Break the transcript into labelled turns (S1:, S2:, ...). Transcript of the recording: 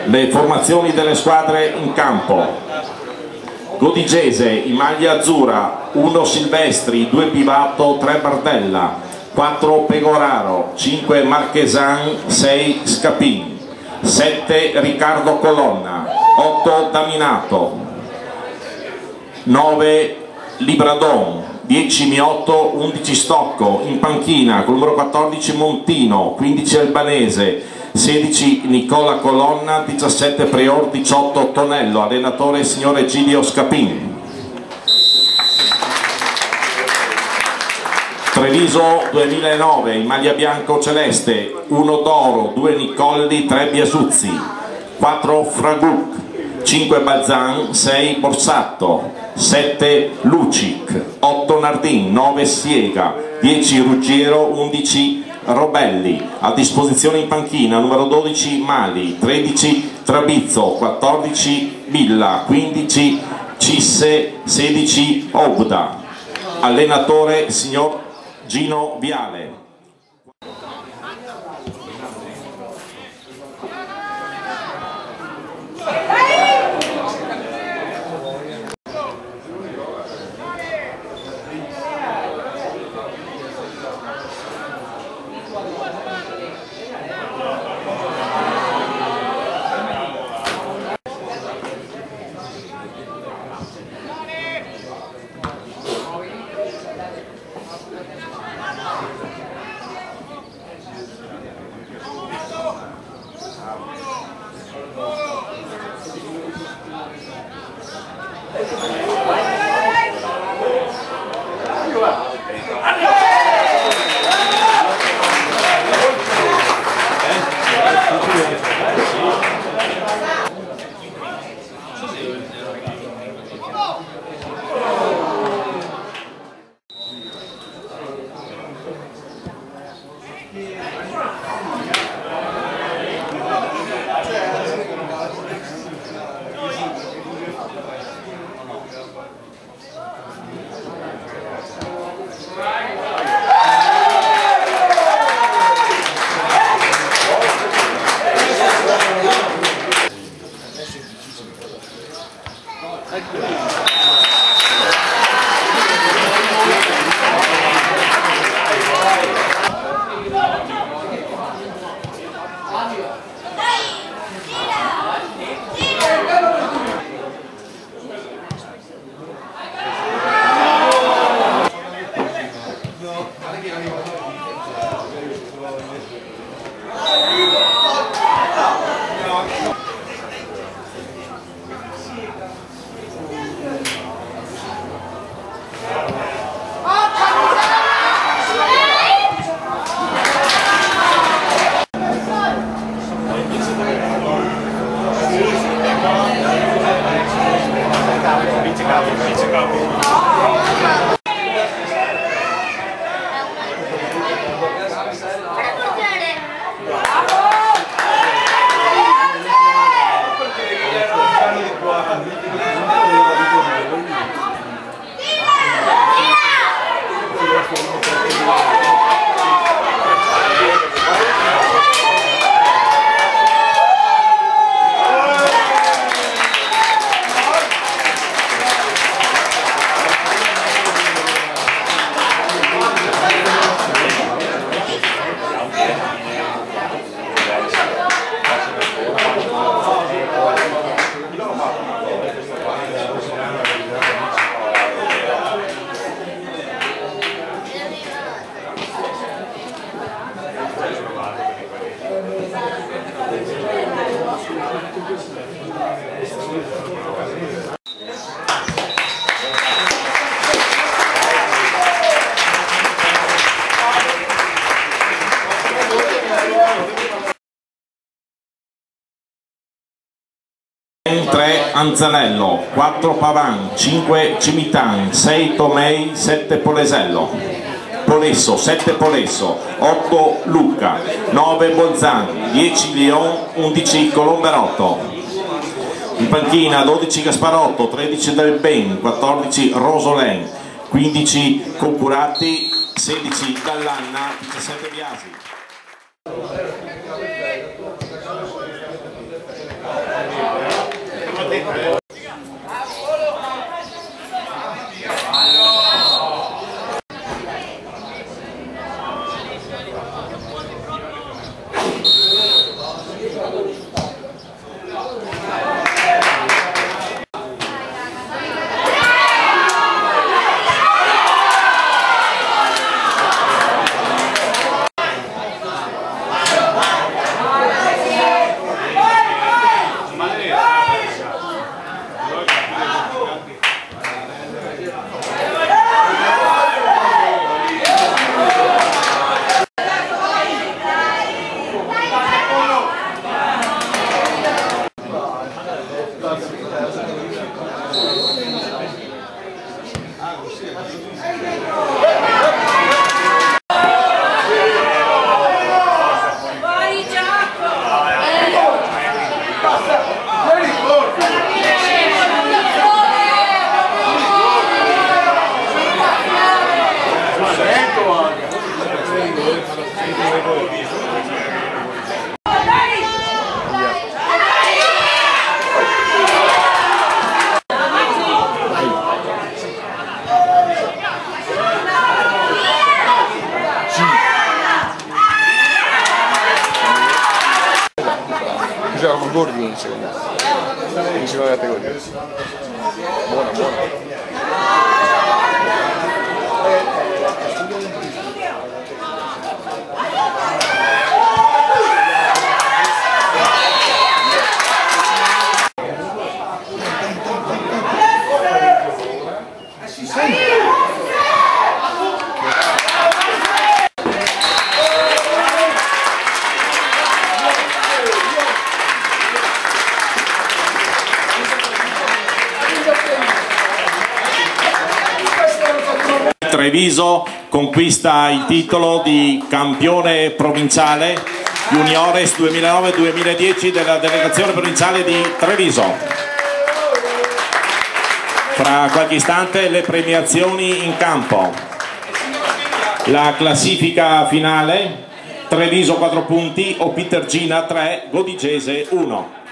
S1: Le formazioni delle squadre in campo: Godigese in maglia azzurra, 1 Silvestri, 2 Pivato, 3 Bardella, 4 Pegoraro, 5 Marchesan, 6 Scapin, 7 Riccardo Colonna, 8 Daminato, 9 Libradon, 10 Miotto, 11 Stocco. In panchina con il numero 14 Montino, 15 Albanese, 16 Nicola Colonna, 17 Prior, 18 Tonello. Allenatore signor Egidio Scapin. Treviso 2009 in maglia bianco-celeste, 1 Doro, 2 Nicolli, 3 Biasuzzi, 4 Fraguc, 5 Balzan, 6 Borsato, 7 Lucic, 8 Nardin, 9 Siega, 10 Ruggiero, 11 Robelli. A disposizione in panchina numero 12 Mali, 13 Trabizzo, 14 Villa, 15 Cisse, 16 Obda. Allenatore signor Gino Viale. Anzanello, 4 Pavan, 5 Cimitan, 6 Tomei, 7 Polesello, Polesso, 7 Polesso, 8 Lucca, 9 Bolzan, 10 Lion, 11 Colomberotto. In panchina 12 Gasparotto, 13 Del Ben, 14 Rosolen, 15 Concurati, 16 Gallanna, 17 Biasi.
S2: Con Gordi in seconda categoria. Buona, buona.
S1: Treviso conquista il titolo di campione provinciale Juniores 2009-2010 della delegazione provinciale di Treviso. Fra qualche istante le premiazioni in campo. La classifica finale: Treviso 4 punti, Opitergina 3, Godigese 1.